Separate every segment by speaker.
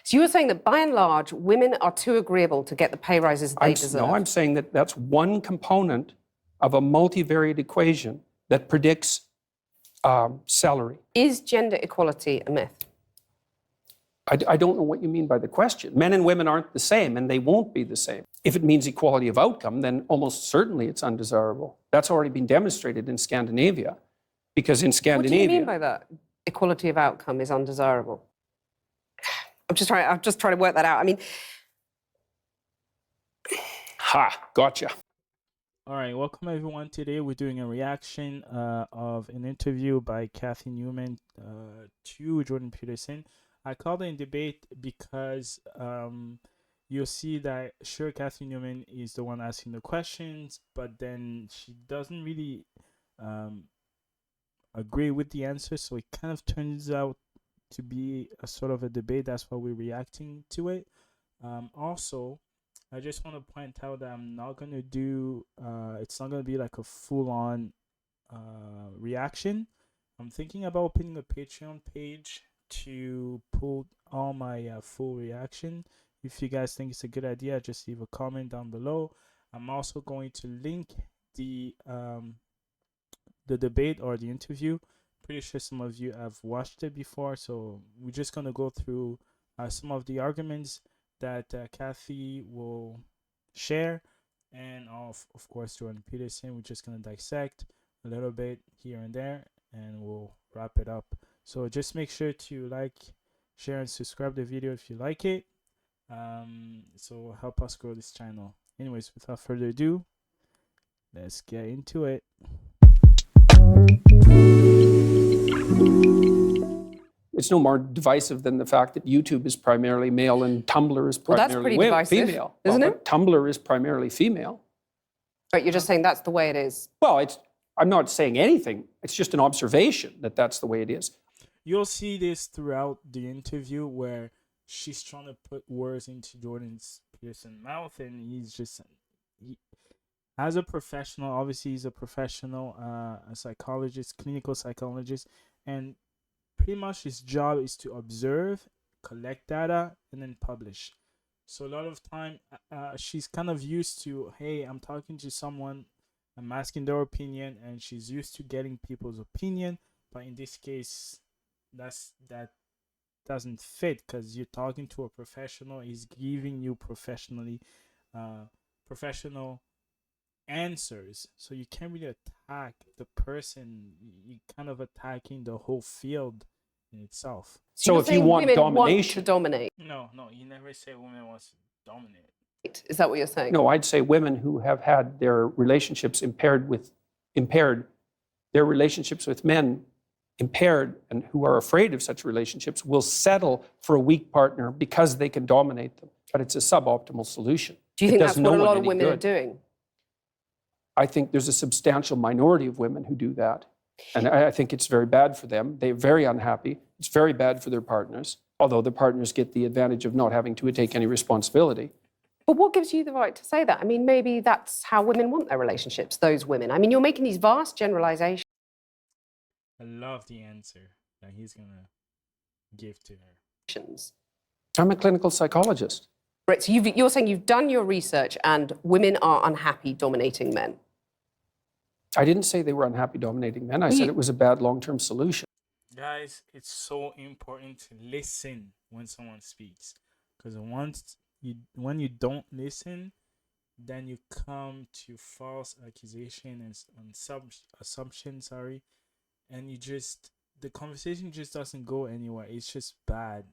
Speaker 1: So you were saying that by and large, women are too agreeable to get the pay rises they deserve?
Speaker 2: No, I'm saying that that's one component of a multivariate equation that predicts salary.
Speaker 1: Is gender equality a myth?
Speaker 2: I don't know what you mean by the question. Men and women aren't the same, and they won't be the same. If it means equality of outcome, then almost certainly it's undesirable. That's already been demonstrated in Scandinavia, because in Scandinavia...
Speaker 1: What do you mean by that? Equality of outcome is undesirable? I'm just trying to work that out. I mean...
Speaker 2: Ha, gotcha.
Speaker 3: All right, welcome everyone. Today we're doing a reaction of an interview by Cathy Newman to Jordan Peterson. I called it in debate because you'll see that sure Cathy Newman is the one asking the questions, but then she doesn't really agree with the answer, so it kind of turns out to be a sort of a debate. That's why we're reacting to it. Also, I just want to point out that I'm not going to do, it's not going to be like a full-on reaction. I'm thinking about opening a Patreon page to pull all my full reaction. If you guys think it's a good idea, just leave a comment down below. I'm also going to link the debate or the interview. Pretty sure some of you have watched it before, so we're just going to go through some of the arguments that Cathy will share, and of course Jordan Peterson. We're just going to dissect a little bit here and there, and we'll wrap it up. So just make sure to like, share, and subscribe the video if you like it. So help us grow this channel. Anyways, without further ado, let's get into it.
Speaker 2: It's no more divisive than the fact that YouTube is primarily male and Tumblr is primarily female.
Speaker 1: Isn't it?
Speaker 2: Tumblr is primarily female.
Speaker 1: Right, you're just saying that's the way it is.
Speaker 2: Well, I'm not saying anything. It's just an observation that that's the way it is.
Speaker 3: You'll see this throughout the interview where she's trying to put words into Jordan Peterson's mouth, and as a professional, obviously he's a professional, a psychologist, clinical psychologist, and pretty much his job is to observe, collect data, and then publish. So a lot of time, she's kind of used to, hey, I'm talking to someone, I'm asking their opinion, and she's used to getting people's opinion. But in this case, that doesn't fit, because you're talking to a professional. He's giving you professional answers, so you can't really attack the person. You're kind of attacking the whole field in itself.
Speaker 2: So if you want domination,
Speaker 3: no, you never say women wants to dominate.
Speaker 1: Is that what you're saying?
Speaker 2: No, I'd say women who have had their relationships impaired, their relationships with men impaired, and who are afraid of such relationships will settle for a weak partner because they can dominate them. But it's a suboptimal solution.
Speaker 1: Do you think that's what a lot of women are doing?
Speaker 2: I think there's a substantial minority of women who do that. And I think it's very bad for them. They're very unhappy. It's very bad for their partners, although the partners get the advantage of not having to take any responsibility.
Speaker 1: But what gives you the right to say that? I mean, maybe that's how women want their relationships, those women. I mean, you're making these vast generalizations.
Speaker 3: I love the answer that he's going to give to her.
Speaker 2: I'm a clinical psychologist.
Speaker 1: Right, so you're saying you've done your research and women are unhappy dominating men.
Speaker 2: I didn't say they were unhappy dominating men. I said it was a bad long-term solution.
Speaker 3: Guys, it's so important to listen when someone speaks, because when you don't listen, then you come to false accusation and assumption, and the conversation just doesn't go anywhere. It's just bad.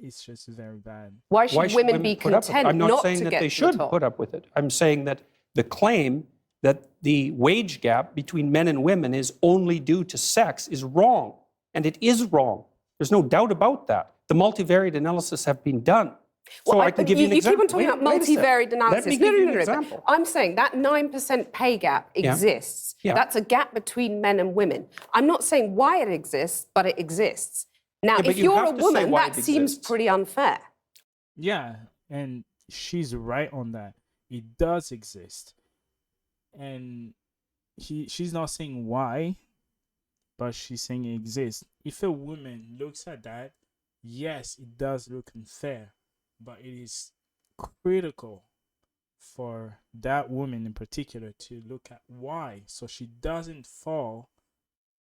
Speaker 3: It's just very bad.
Speaker 1: Why should women be content
Speaker 2: I'm not
Speaker 1: not
Speaker 2: saying
Speaker 1: to
Speaker 2: that
Speaker 1: get
Speaker 2: they
Speaker 1: to the
Speaker 2: should
Speaker 1: top?
Speaker 2: put up with it. I'm saying that the claim that the wage gap between men and women is only due to sex is wrong. And it is wrong. There's no doubt about that. The multivariate analysis have been done. So I can give you an example.
Speaker 1: You keep on talking about multivariate analysis.
Speaker 2: Let me give you an example.
Speaker 1: I'm saying that 9% pay gap exists.
Speaker 2: Yeah.
Speaker 1: That's a gap between men and women. I'm not saying why it exists, but it exists. Now, if you're a woman, that seems pretty unfair.
Speaker 3: Yeah, and she's right on that. It does exist. And she's not saying why, but she's saying it exists. If a woman looks at that, yes, it does look unfair. but it is critical for that woman in particular to look at why, so she doesn't fall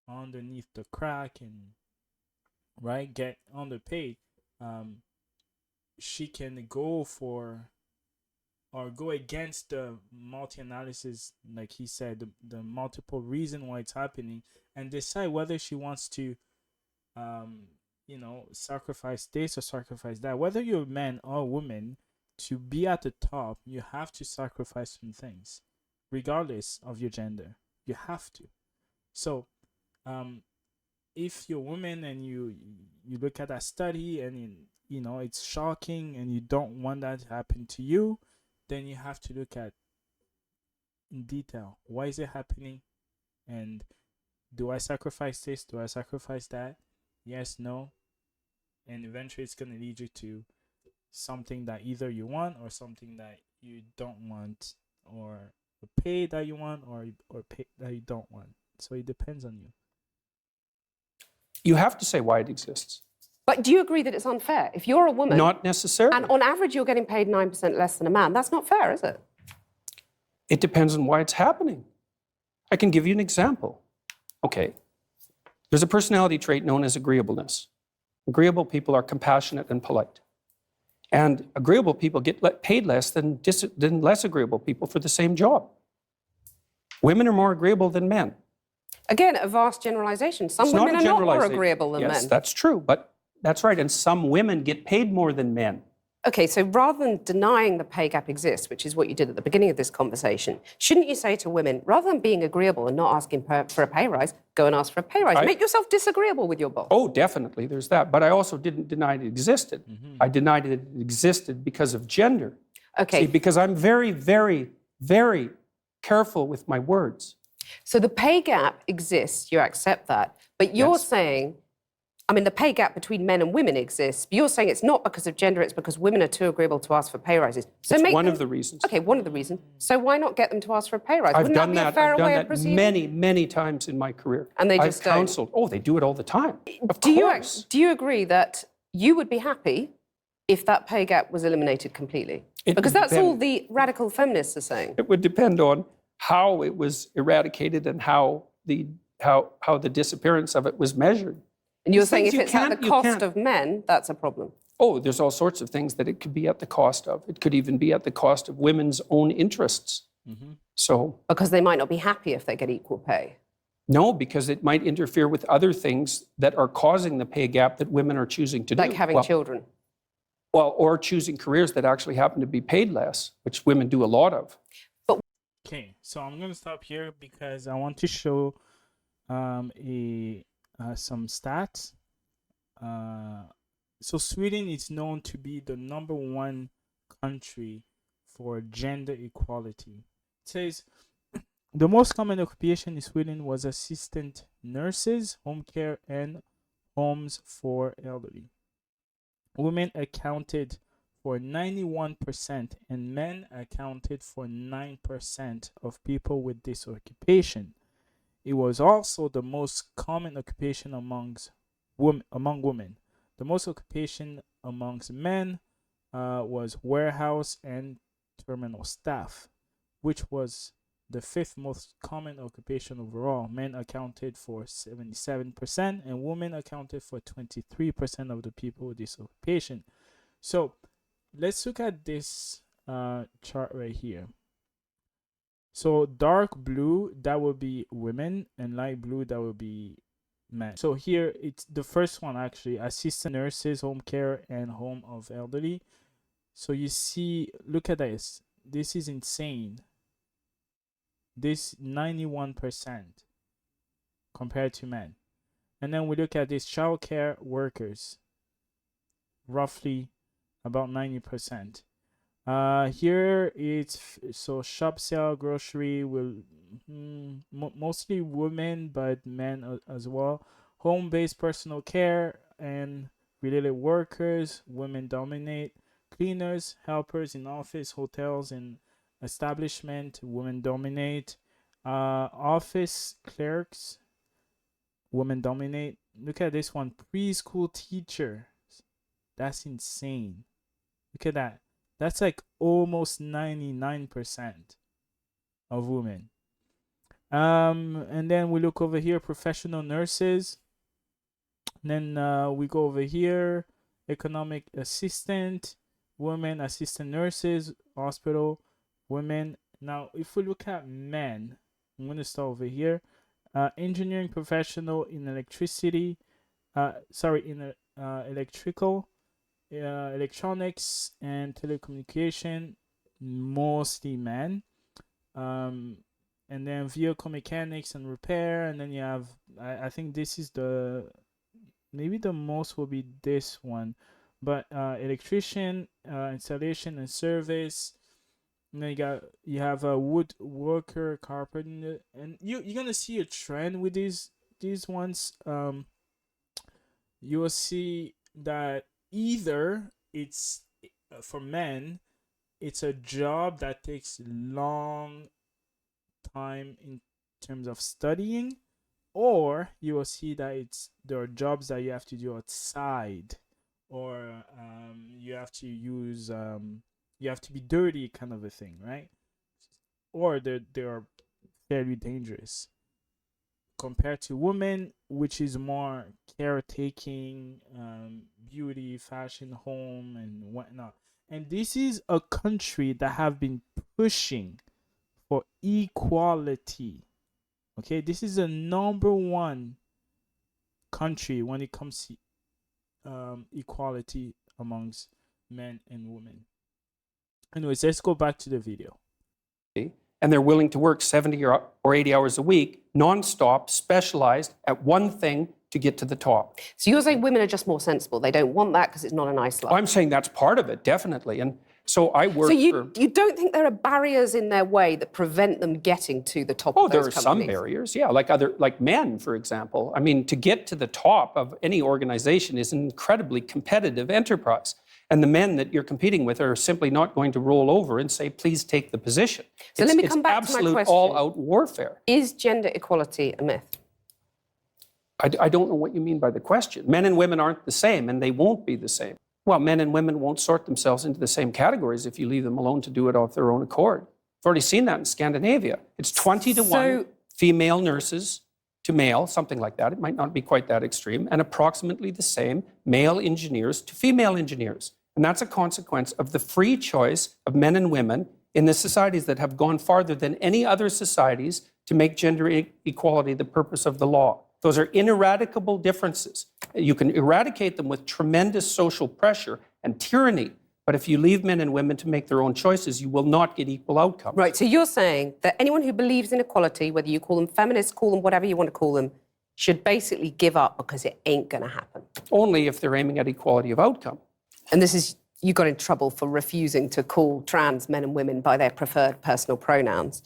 Speaker 3: underneath the crack and get underpaid. She can go for or go against the multi-analysis, like he said, the multiple reason why it's happening, and decide whether she wants to sacrifice this or sacrifice that. Whether you're a man or a woman, to be at the top you have to sacrifice some things regardless of your gender. You have to. So if you're a woman and you look at that study and it's shocking and you don't want that to happen to you, then you have to look at in detail, why is it happening, and do I sacrifice this, do I sacrifice that, yes, no, and eventually it's going to lead you to something that either you want or something that you don't want, or a pay that you want or pay that you don't want. So it depends on you.
Speaker 2: You have to say why it exists.
Speaker 1: But do you agree that it's unfair? If you're a woman...
Speaker 2: Not necessarily.
Speaker 1: And on average, you're getting paid 9% less than a man. That's not fair, is it?
Speaker 2: It depends on why it's happening. I can give you an example. Okay. There's a personality trait known as agreeableness. Agreeable people are compassionate and polite. And agreeable people get paid less than less agreeable people for the same job. Women are more agreeable than men.
Speaker 1: Again, a vast generalization. Some women are not more agreeable than men.
Speaker 2: Yes, that's true, but that's right. And some women get paid more than men.
Speaker 1: Okay, so rather than denying the pay gap exists, which is what you did at the beginning of this conversation, shouldn't you say to women, rather than being agreeable and not asking for a pay rise, go and ask for a pay rise? Make yourself disagreeable with your boss.
Speaker 2: Oh, definitely, there's that. But I also didn't deny it existed. I denied it existed because of gender.
Speaker 1: Okay.
Speaker 2: See, because I'm very, very, very careful with my words.
Speaker 1: So the pay gap exists, you accept that, but you're saying... I mean, the pay gap between men and women exists, but you're saying it's not because of gender, it's because women are too agreeable to ask for pay rises. So
Speaker 2: it's one of the reasons.
Speaker 1: Okay, one of the reasons. So why not get them to ask for a pay rise?
Speaker 2: I've done that many, many times in my career.
Speaker 1: And they just
Speaker 2: I've counseled. Oh, they do it all the time. Of course.
Speaker 1: Do you agree that you would be happy if that pay gap was eliminated completely? Because that's all the radical feminists are saying.
Speaker 2: It would depend on how it was eradicated and how the disappearance of it was measured.
Speaker 1: And you're saying if it's at the cost of men, that's a problem?
Speaker 2: Oh, there's all sorts of things that it could be at the cost of. It could even be at the cost of women's own interests. So,
Speaker 1: because they might not be happy if they get equal pay.
Speaker 2: No, because it might interfere with other things that are causing the pay gap that women are choosing to do.
Speaker 1: Like having children.
Speaker 2: Well, or choosing careers that actually happen to be paid less, which women do a lot of.
Speaker 3: Okay, so I'm going to stop here because I want to show some stats. So Sweden is known to be the #1 country for gender equality. It says the most common occupation in Sweden was assistant nurses, home care, and homes for elderly. Women accounted for 91% and men accounted for 9% of people with this occupation. It was also the most common occupation among women. The most occupation amongst men was warehouse and terminal staff, which was the 5th most common occupation overall. Men accounted for 77% and women accounted for 23% of the people with this occupation. So let's look at this chart right here. So dark blue, that will be women, and light blue, that will be men. So here, it's the first one actually, assistant nurses, home care, and home of elderly. So you see, look at this. This is insane. This 91% compared to men. And then we look at this childcare workers, roughly about 90%. Here it's so shop sale, grocery will mostly women, but men as well. Home-based personal care and related workers, women dominate. Cleaners, helpers in office, hotels, and establishment, women dominate. Office clerks, women dominate. Look at this one, preschool teacher. That's insane. Look at that. That's like almost 99% of women. And then we look over here, professional nurses. And then we go over here, economic assistant, women assistant nurses, hospital, women. Now, if we look at men, I'm going to start over here. Engineering professional in electricity, electrical, electronics and telecommunication, mostly men. And then vehicle mechanics and repair. And then you have, I think this is maybe the most will be this one, but electrician, installation and service. And then you have a woodworker, carpenter, and you're gonna see a trend with these ones. You will see that either it's for men, it's a job that takes long time in terms of studying, or you will see that there are jobs that you have to do outside, or you have to use you have to be dirty, kind of a thing, right? Or they are fairly dangerous compared to women, which is more caretaking, beauty, fashion, home, and whatnot. And this is a country that have been pushing for equality. Okay, this is the #1 country when it comes to equality amongst men and women. Anyways, let's go back to the video.
Speaker 2: And they're willing to work 70 or 80 hours a week, nonstop, specialized at one thing to get to the top.
Speaker 1: So you're saying women are just more sensible. They don't want that because it's not a nice life.
Speaker 2: I'm saying that's part of it, definitely. And so I work
Speaker 1: So you don't think there are barriers in their way that prevent them getting to the top of those
Speaker 2: there are some barriers, yeah, like men, for example. I mean, to get to the top of any organization is an incredibly competitive enterprise. And the men that you're competing with are simply not going to roll over and say, please take the position.
Speaker 1: So let me come back to my question.
Speaker 2: It's absolute all-out warfare.
Speaker 1: Is gender equality a myth?
Speaker 2: I don't know what you mean by the question. Men and women aren't the same, and they won't be the same. Well, men and women won't sort themselves into the same categories if you leave them alone to do it of their own accord. I've already seen that in Scandinavia. It's 20-to-1 female nurses to male, something like that. It might not be quite that extreme, and approximately the same male engineers to female engineers. And that's a consequence of the free choice of men and women in the societies that have gone farther than any other societies to make gender equality the purpose of the law. Those are ineradicable differences. You can eradicate them with tremendous social pressure and tyranny, but if you leave men and women to make their own choices, you will not get equal outcomes.
Speaker 1: Right, so you're saying that anyone who believes in equality, whether you call them feminists, call them whatever you want to call them, should basically give up because it ain't going to happen.
Speaker 2: Only if they're aiming at equality of outcome.
Speaker 1: And this is, you got in trouble for refusing to call trans men and women by their preferred personal pronouns.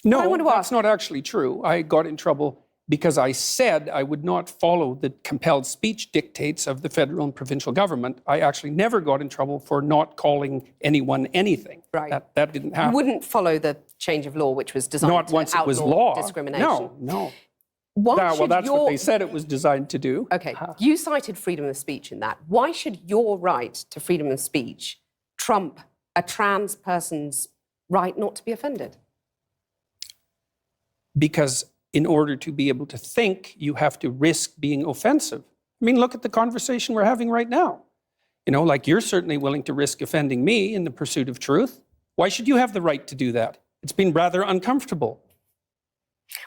Speaker 2: No, that's not actually true. I got in trouble because I said I would not follow the compelled speech dictates of the federal and provincial government. I actually never got in trouble for not calling anyone anything.
Speaker 1: Right.
Speaker 2: That didn't happen.
Speaker 1: You wouldn't follow the change of law, which was designed
Speaker 2: not
Speaker 1: to
Speaker 2: once
Speaker 1: outlaw
Speaker 2: it was law.
Speaker 1: discrimination.
Speaker 2: No.
Speaker 1: Well,
Speaker 2: that's what they said it was designed to do.
Speaker 1: Okay, you cited freedom of speech in that. Why should your right to freedom of speech trump a trans person's right not to be offended?
Speaker 2: Because in order to be able to think, you have to risk being offensive. I mean, look at the conversation we're having right now. You know, like you're certainly willing to risk offending me in the pursuit of truth. Why should you have the right to do that? It's been rather uncomfortable.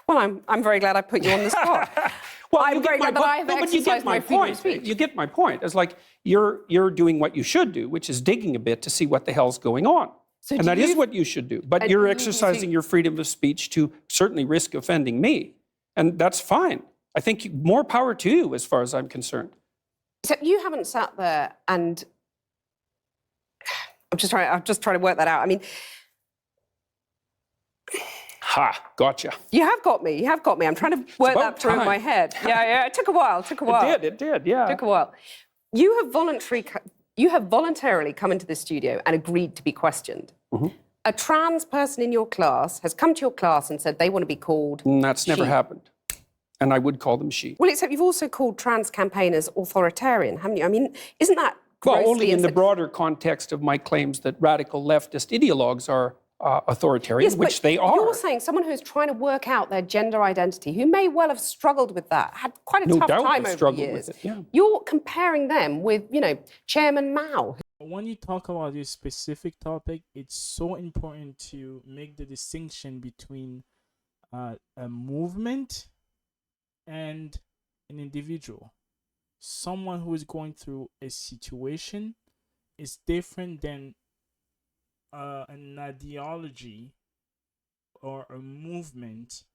Speaker 1: Well, I'm very glad I put you on the spot.
Speaker 2: Well,
Speaker 1: I'm very glad that I have exercised my freedom of speech.
Speaker 2: You get my point. It's like you're doing what you should do, which is digging a bit to see what the hell's going on.
Speaker 1: So
Speaker 2: and that is what you should do. But you're exercising your freedom of speech to certainly risk offending me. And that's fine. I think more power to you as far as I'm concerned.
Speaker 1: Except you haven't sat there and... I'm just trying to work that out. I mean...
Speaker 2: Ha, gotcha.
Speaker 1: You have got me. You have got me. I'm trying to work that through in my head. Yeah. It took a while. It
Speaker 2: did, yeah.
Speaker 1: It took a while. You have voluntarily come into the studio and agreed to be questioned. Mm-hmm. A trans person in your class has come to your class and said they want to be called
Speaker 2: That's never happened. And I would call them she.
Speaker 1: Well, except you've also called trans campaigners authoritarian, haven't you? I mean, isn't that
Speaker 2: Well,
Speaker 1: grossly
Speaker 2: only in the
Speaker 1: insen-
Speaker 2: broader context of my claims that radical leftist ideologues are authoritarian,
Speaker 1: Yes,
Speaker 2: which
Speaker 1: but
Speaker 2: they are.
Speaker 1: You're saying someone who's trying to work out their gender identity, who may well have struggled with that, had quite a
Speaker 2: No
Speaker 1: tough
Speaker 2: doubt
Speaker 1: time
Speaker 2: have
Speaker 1: over the
Speaker 2: struggled
Speaker 1: years.
Speaker 2: with it, yeah.
Speaker 1: You're comparing them with, Chairman Mao.
Speaker 3: When you talk about this specific topic, it's so important to make the distinction between a movement and an individual. Someone who is going through a situation is different than an ideology or a movement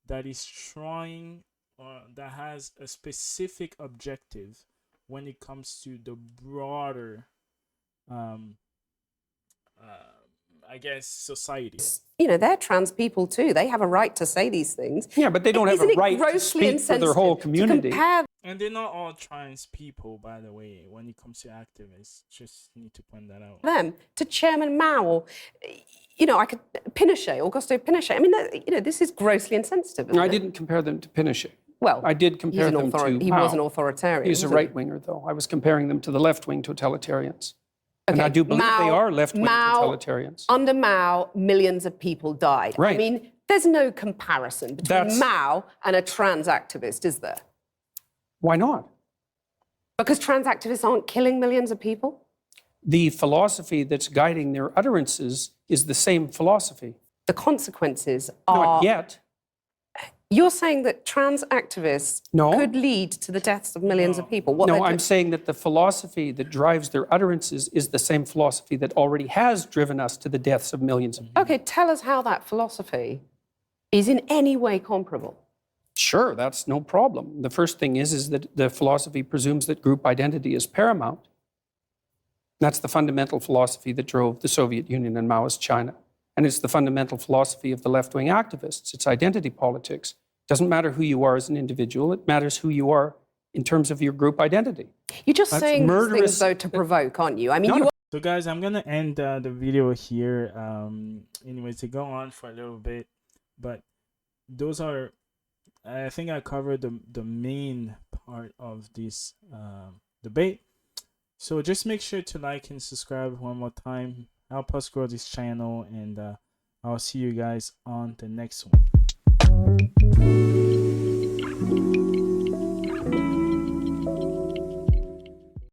Speaker 3: that is trying or that has a specific objective when it comes to the broader I guess society.
Speaker 1: They're trans people too. They have a right to say these things.
Speaker 2: Yeah, but they don't have a
Speaker 1: Isn't it
Speaker 2: right to
Speaker 1: grossly
Speaker 2: speak for their whole
Speaker 1: insensitive
Speaker 2: community.
Speaker 1: to compare
Speaker 3: And they're not all trans people, by the way, when it comes to activists. Just need to point that out.
Speaker 1: them to Chairman Mao or, Pinochet, Augusto Pinochet. I mean, this is grossly insensitive. Isn't
Speaker 2: I
Speaker 1: it?
Speaker 2: didn't compare them to Pinochet.
Speaker 1: Well,
Speaker 2: I did compare them to
Speaker 1: he
Speaker 2: Mao.
Speaker 1: was an authoritarian.
Speaker 2: He's a
Speaker 1: wasn't he?
Speaker 2: right-winger, though. I was comparing them to the left-wing totalitarians. And I do believe they are left-wing totalitarians.
Speaker 1: Under Mao, millions of people died.
Speaker 2: Right.
Speaker 1: I mean, there's no comparison between Mao and a trans activist, is there?
Speaker 2: Why not?
Speaker 1: Because trans activists aren't killing millions of people?
Speaker 2: The philosophy that's guiding their utterances is the same philosophy.
Speaker 1: The consequences are...
Speaker 2: Not yet.
Speaker 1: You're saying that trans activists could lead to the deaths of millions of people?
Speaker 2: No, I'm saying that the philosophy that drives their utterances is the same philosophy that already has driven us to the deaths of millions of people.
Speaker 1: Okay, tell us how that philosophy is in any way comparable.
Speaker 2: Sure, that's no problem. The first thing is that the philosophy presumes that group identity is paramount. That's the fundamental philosophy that drove the Soviet Union and Maoist China. And it's the fundamental philosophy of the left-wing activists. It's identity politics. It doesn't matter who you are as an individual. It matters who you are in terms of your group identity.
Speaker 1: You're just
Speaker 2: That's
Speaker 1: saying these
Speaker 2: murderous.
Speaker 1: things, though, to provoke, aren't you? I mean,
Speaker 3: So, guys, I'm going to end the video here. Anyways, to go on for a little bit. But those are... I think I covered the main part of this debate. So just make sure to like and subscribe one more time. Help us grow this channel, and I'll see you guys on the next one.